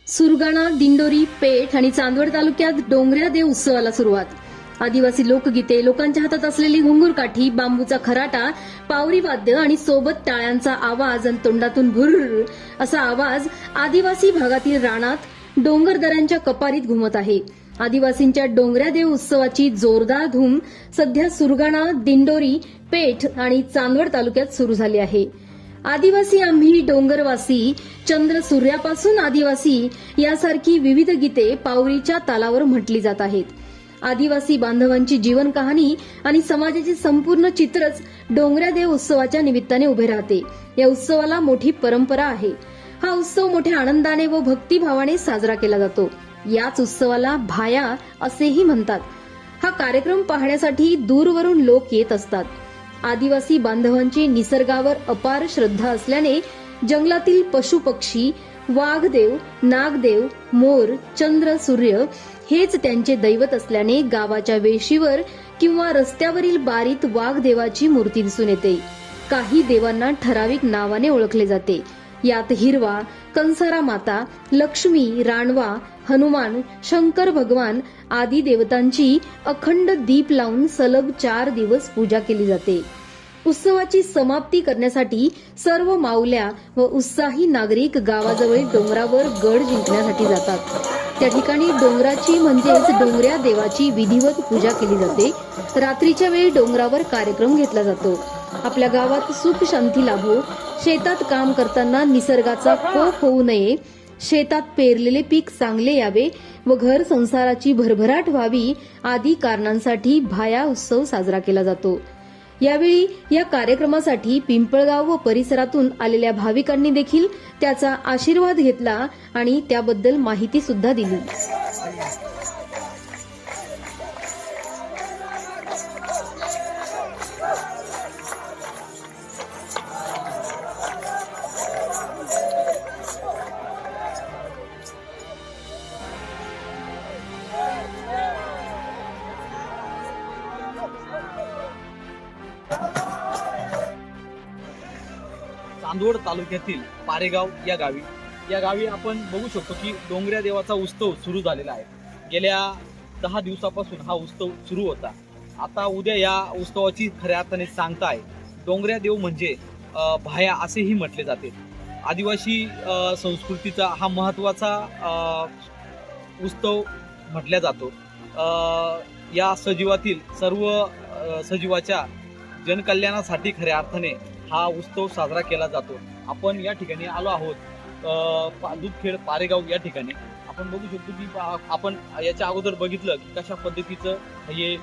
सुरगाणा, दिंडोरी, पेठ आणि चांदवड तालुक्यात डोंगऱ्या देव उत्सवाला सुरुवात. आदिवासी लोकगीते, लोकांच्या हातात असलेली घुंगूर काठी, बांबूचा खराटा, पावरी वाद्य आणि सोबत टाळ्यांचा आवाज आणि तोंडातून भुर्र असा आवाज आदिवासी भागातील रानात डोंगर दऱ्यांच्या कपारीत घुमत आहे. आदिवासींच्या डोंगऱ्या देव उत्सवाची जोरदार धूम सध्या सुरगाणा, दिंडोरी, पेठ आणि चांदवड तालुक्यात सुरू झाली आहे. आदिवासी आम्ही डोंगरवासी, चंद्र सूर्यापासून आदिवासी यासारखी विविध गीते पावरीच्या तालावर म्हटली जात आहेत. आदिवासी बांधवांची जीवन कहाणी आणि समाजाचे संपूर्ण चित्रच डोंगऱ्या देव उत्सवाच्या निमित्ताने उभे राहते. या उत्सवाला मोठी परंपरा आहे. हा उत्सव मोठ्या आनंदाने व भक्तिभावाने साजरा केला जातो. याच उत्सवाला भाया असेही म्हणतात. हा कार्यक्रम पाहण्यासाठी दूरवरून लोक येत असतात. आदिवासी बांधवांची निसर्गावर अपार श्रद्धा असल्याने जंगलातील पशुपक्षी, वाघदेव, नागदेव, मोर, चंद्र, सूर्य हेच त्यांचे दैवत असल्याने गावाच्या वेशीवर किंवा रस्त्यावरील बारीत वाघदेवाची मूर्ती दिसून येते. काही देवांना ठराविक नावाने ओळखले जाते. यात हिरवा, कंसारा माता, लक्ष्मी, राणवा, हनुमान, शंकर भगवान आदी देवतांची अखंड दीप लावून सलग 4 दिवस पूजा केली जाते. उत्सवाची समाप्ती करण्यासाठी सर्व माऊल्या व उत्साही नागरिक गावाजवळील डोंगरावर गड जिंकण्यासाठी जातात. त्या ठिकाणी डोंगराची म्हणजेच डोंगऱ्या देवाची विधिवत पूजा केली जाते. रात्रीच्या वेळी डोंगरावर कार्यक्रम घेतला जातो. आपल्या गावात सुख शांती लाभो, शेतात काम करताना निसर्गाचा कोप होऊ नये, शेतात पेरलेले पीक चांगले यावे व घर संसाराची भरभराट व्हावी आदी कारणांसाठी भाया उत्सव साजरा केला जातो. यावेळी या कार्यक्रमासाठी पिंपळगाव व परिसरातून आलेल्या भाविकांनी देखील त्याचा आशीर्वाद घेतला आणि त्याबद्दल माहिती सुद्धा दिली. चांदवड तालुक्यातील पारेगाव या गावी आपण बघू शकतो की डोंगऱ्या देवाचा उत्सव सुरू झालेला आहे. गेल्या 10 दिवसापासून हा उत्सव सुरू होता. आता उद्या या उत्सवाची खऱ्या अर्थाने सांगता आहे. डोंगऱ्या देव म्हणजे भाया असेही म्हटले जाते. आदिवासी संस्कृतीचा हा महत्त्वाचा उत्सव म्हटला जातो. या सजीवातील सर्व सजीवाच्या जनकल्याणासाठी खऱ्या अर्थाने हा उत्सव साजरा केला जातो. आपण या ठिकाणी आलो आहोत दूधखेड पारेगाव या ठिकाणी. आपण बघू शकतो की आपण याच्या अगोदर बघितलं की कशा पद्धतीचं हे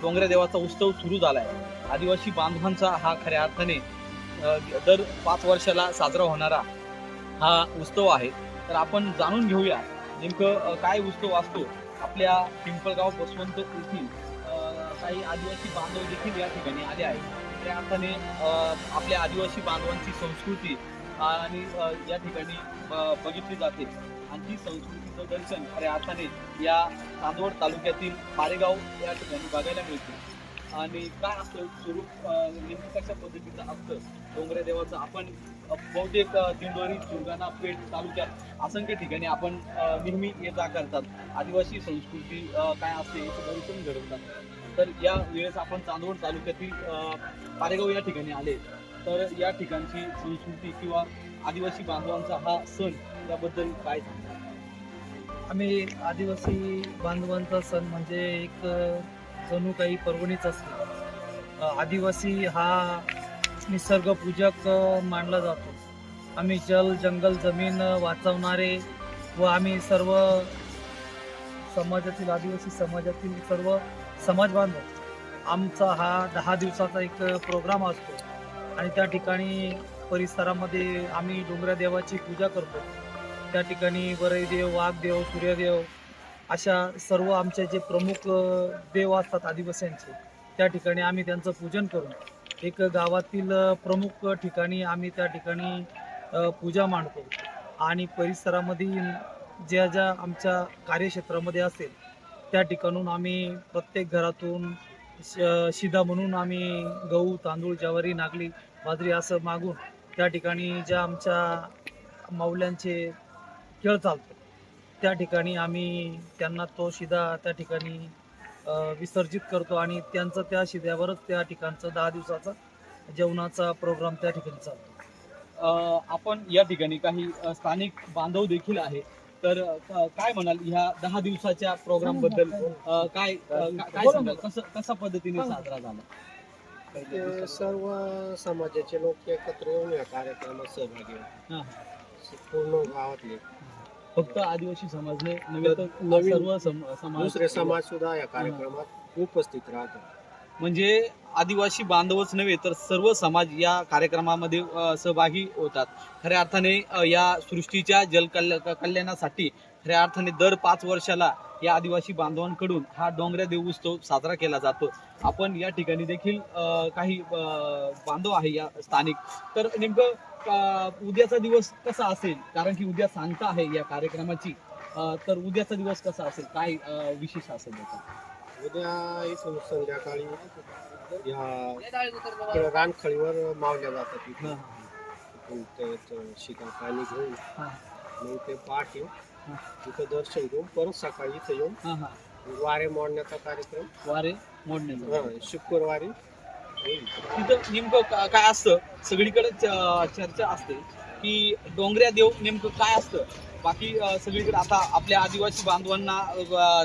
डोंगऱ्या देवाचा उत्सव सुरू झाला आहे. आदिवासी बांधवांचा हा खऱ्या अर्थाने दर 5 वर्षाला साजरा होणारा हा उत्सव आहे. तर आपण जाणून घेऊया नेमकं काय उत्सव असतो. आपल्या पिंपळगाव बसवंत येथील काही आदिवासी बांधव देखील या ठिकाणी आले आहेत. त्या अर्थाने आपल्या आदिवासी बांधवांची संस्कृती आणि या ठिकाणी बघितली जाते आणि ती संस्कृतीचं दर्शन खऱ्या अर्थाने या चांदवड तालुक्यातील पारेगाव या ठिकाणी बघायला मिळते. आणि काय असतं स्वरूप नेमकं कशा पद्धतीचं असतं डोंगऱ्या देवाचं आपण बहुतेक दिंडोरी, सुरगाणा, पेठ तालुक्यात असंख्य ठिकाणी आपण नेहमी ये जा करतात. आदिवासी संस्कृती काय असते याचं दर्शन घडवतात. तर या वेळेस आपण चांदवड तालुक्यातील पारेगाव या ठिकाणी आले. तर या ठिकाणची संस्कृती किंवा आदिवासी बांधवांचा हा सण याबद्दल काय सांगतात? आम्ही आदिवासी बांधवांचा सण म्हणजे एक जणू काही पर्वणीच असते. आदिवासी हा निसर्गपूजक मानला जातो. आम्ही जल, जंगल, जमीन वाचवणारे व आम्ही सर्व समाजातील आदिवासी समाजातील सर्व समाज बांधव आमचा हा 10 दिवसाचा एक प्रोग्राम असतो आणि त्या ठिकाणी परिसरामध्ये आम्ही डोंगऱ्या देवाची पूजा करतो. त्या ठिकाणी वरईदेव, वाघदेव, सूर्यदेव अशा सर्व आमचे जे प्रमुख देव असतात आदिवासींचे त्या ठिकाणी आम्ही त्यांचं पूजन करून एक गावातील प्रमुख ठिकाणी आम्ही त्या ठिकाणी पूजा मांडतो. आणि परिसरामधील ज्या आमच्या कार्यक्षेत्रामध्ये असेल त्या ठिकाणून आम्ही प्रत्येक घरातून शिदा म्हणून आम्ही गहू, तांदूळ, ज्वारी, नागली, बाजरी असं मागून त्या ठिकाणी ज्या आमच्या माऊल्यांचे खेळ चालतो त्या ठिकाणी आम्ही त्यांना तो शिदा त्या ठिकाणी विसर्जित करतो आणि त्यांचं त्या शिद्यावरच त्या ठिकाणचं 10 दिवसाचा जेवणाचा प्रोग्राम त्या ठिकाणी चालतो. आपण या ठिकाणी काही स्थानिक बांधव देखील आहे, तर काय म्हणाल ह्या 10 दिवसाच्या प्रोग्राम बद्दल? काय सांगाल, कसा पद्धतीने साजरा झाला? ते सर्व समाजाचे लोक एकत्र येऊन या कार्यक्रमात सहभागी हा. होतात. पूर्ण गावातले फक्त आदिवासी समाज नव्हे तर नवीन सर्व समाज, दुसरे समाज सुद्धा या कार्यक्रमात उपस्थित राहतात. म्हणजे आदिवासी बांधवच नव्हे तर सर्व समाज या कार्यक्रमामध्ये सहभागी होतात. खऱ्या अर्थाने या सृष्टीच्या कल्याणासाठी खऱ्या अर्थाने दर 5 वर्षाला या आदिवासी बांधवांकडून हा डोंगऱ्या देव उत्सव साजरा केला जातो. आपण या ठिकाणी देखील काही बांधव आहे या स्थानिक, तर नेमकं उद्याचा दिवस कसा असेल, कारण की उद्या सांगता आहे या कार्यक्रमाची, तर उद्याचा दिवस कसा असेल, काय विशेष असेल त्याचा? उद्या इथून संध्याकाळी या रानखळीवर मावल्या जातात. इथे तिथून शिका पाणी घेऊन मग ते पहाटे तिथं दर्शन घेऊन परत सकाळी इथे येऊन वारे मोडण्याचा कार्यक्रम, वारे मोडण्याचा शुक्रवारी तिथं नेमकं काय असतं? सगळीकडे चर्चा असते की डोंगऱ्या देव नेमकं काय असतं. बाकी सगळीकडे आता आपल्या आदिवासी बांधवांना,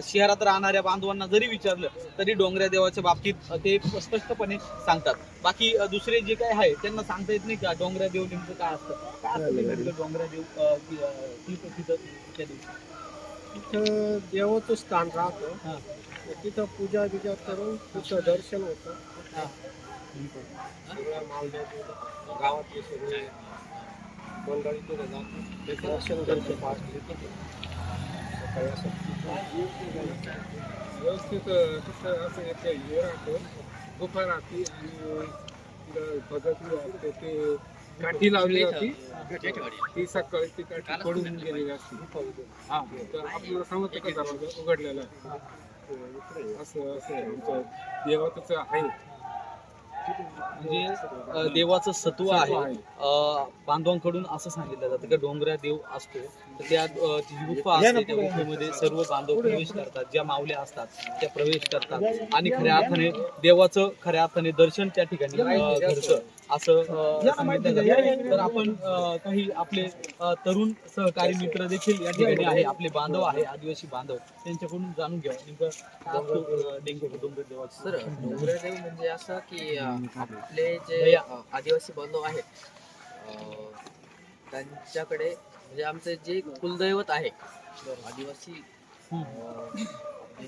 शहरात राहणाऱ्या बांधवांना जरी विचारलं तरी डोंगऱ्या देवाच्या बाबतीत ते स्पष्टपणे सांगतात. बाकी दुसरे जे काय आहे त्यांना सांगता येत नाही का डोंगऱ्या देव नेमकं काय असतं, काय असतं नेमकं डोंगऱ्या देव तिथं देवाचं स्थान राहतं. तिथं पूजा बिजा करून तिथं दर्शन होतं. सगळ्या मावल्या गावातले सगळे मंडळी तिथं जातात. ते दर्शन करतो सकाळी असं व्यवस्थित तिथं असं एक हे राहतं, गुफा राहते आणि भगत असते ते काठी लावली जाते. ती सकाळी ती काठी पडून गेलेली असते. हा, तर आपल्याला समजतं का दरवाजा उघडलेला आहे. असं असं आमचं देवाचं आहे. म्हणजे देवाचं सत्व आहे. बांधवांकडून असं सांगितलं जातं की डोंगऱ्या देव असतो, तर त्या जी गुफा असते त्या गुफेमध्ये सर्व बांधव प्रवेश करतात. ज्या मावल्या असतात त्या प्रवेश करतात आणि खऱ्या अर्थाने देवाचं खऱ्या अर्थाने दर्शन त्या ठिकाणी घडतं असं सांगितलं जातं. तर आपण काही आपले तरुण सहकारी मित्र देखील या ठिकाणी आहे, आपले बांधव आहे, आदिवासी बांधव, त्यांच्याकडून जाणून घ्या नेमकं डोंगर देवाचं. सर, डोंगऱ्या देव म्हणजे असं की आपले जे आदिवासी बांधव आहेत त्यांच्याकडे म्हणजे आमचं जे कुलदैवत आहे आदिवासी जे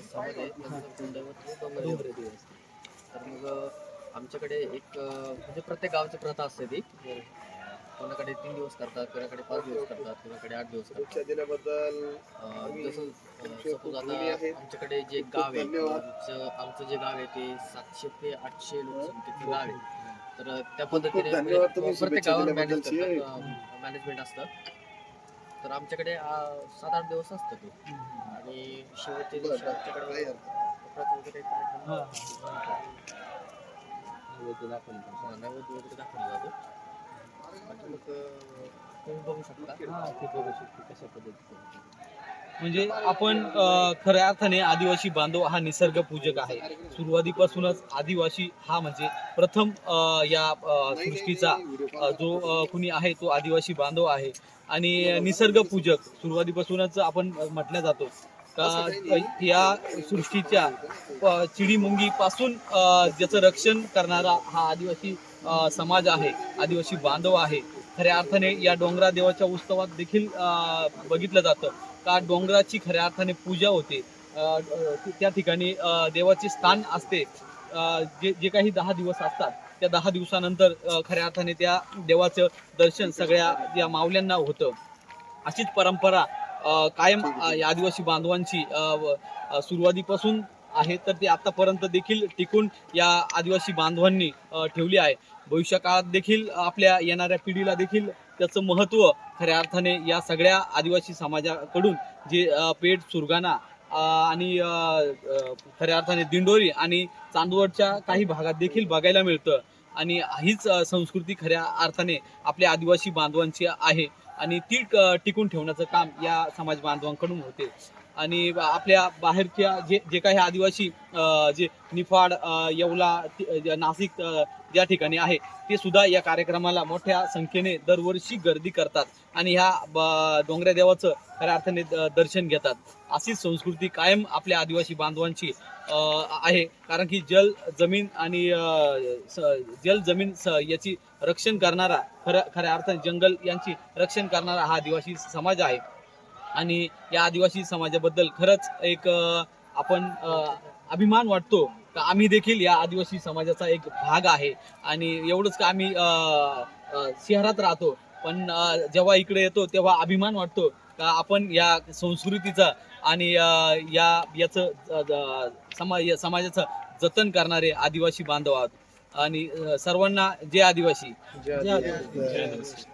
समाज आहे त्यांचं कुलदैवत हे डोंगऱ्या देव असते. तर मग आमच्याकडे एक म्हणजे प्रत्येक गावची प्रथा असते ती. कोणाकडे 3 दिवस करतात, कोणाकडे 5 दिवस करतात, कोणाकडे 8 दिवस करतात. जसं सपोज आता आमच्याकडे जे गाव आहे, आमचं जे गाव आहे ते 700 ते 800 लोकसंख्येचं गाव आहे. तर त्या पद्धतीने प्रत्येक गावावर मॅनेजमेंट असतं. तर आमच्याकडे 7-8 दिवस असतं ते. आणि शेवटच्या दिवशी आमच्याकडे वगैरे कार्यक्रम नैवेद्य वगैरे दाखवला जातो. बाकी मग तुम्ही बघू शकता कशा पद्धतीने. म्हणजे आपण खऱ्या अर्थाने आदिवासी बांधव हा निसर्ग पूजक आहे. सुरुवातीपासूनच आदिवासी हा म्हणजे प्रथम या सृष्टीचा जो कुणी आहे तो आदिवासी बांधव आहे आणि निसर्ग पूजक सुरुवातीपासूनच आपण म्हटलं जातो का या सृष्टीच्या चिडीमुंगी पासून ज्याचं रक्षण करणारा हा आदिवासी समाज आहे, आदिवासी बांधव आहे. खऱ्या अर्थाने या डोंगरा देवाच्या उत्सवात देखील बघितलं जातं का डोंगराची खऱ्या अर्थाने पूजा होते. त्या ठिकाणी देवाचे स्थान असते. जे काही 10 दिवस असतात त्या 10 दिवसानंतर खऱ्या अर्थाने त्या देवाचं दर्शन सगळ्या या मावल्यांना होतं. अशीच परंपरा कायम या आदिवासी बांधवांची सुरुवातीपासून आहे, तर ते आतापर्यंत देखील टिकून या आदिवासी बांधवांनी ठेवली आहे. भविष्य काळात देखील आपल्या येणाऱ्या पिढीला देखील त्याचं महत्त्व खऱ्या अर्थाने या सगळ्या आदिवासी समाजाकडून जे पेठ, सुरगाणा आणि खऱ्या अर्थाने दिंडोरी आणि चांदवडच्या काही भागात देखील बघायला मिळतं. आणि हीच संस्कृती खऱ्या अर्थाने आपल्या आदिवासी बांधवांची आहे. आणि ती टिकून ठेवण्याचं काम या समाज बांधवांकडून होते. आणि आपल्या बाहेरच्या जे काही आदिवासी जे निफाड, येवला, नाशिक ज्या ठिकाणी आहे ते सुद्धा या कार्यक्रमाला मोठ्या संख्येने दरवर्षी गर्दी करतात आणि ह्या डोंगऱ्या देवाचं खऱ्या अर्थाने दर्शन घेतात. अशीच संस्कृती कायम आपल्या आदिवासी बांधवांची आहे. कारण की जल, जमीन आणि जल, जमीन याची रक्षण करणारा, खऱ्या अर्थाने जंगल यांची रक्षण करणारा हा आदिवासी समाज आहे. आणि या आदिवासी समाजाबद्दल खरंच एक आपण अभिमान वाटतो का आम्ही देखील या आदिवासी समाजाचा एक भाग आहे. आणि एवढंच का आम्ही शहरात राहतो, पण जेव्हा इकडे येतो तेव्हा अभिमान वाटतो का आपण या संस्कृतीचा आणि याचं समाजाचं जतन करणारे आदिवासी बांधव आहात. आणि सर्वांना जय आदिवासी. जय आदिवासी.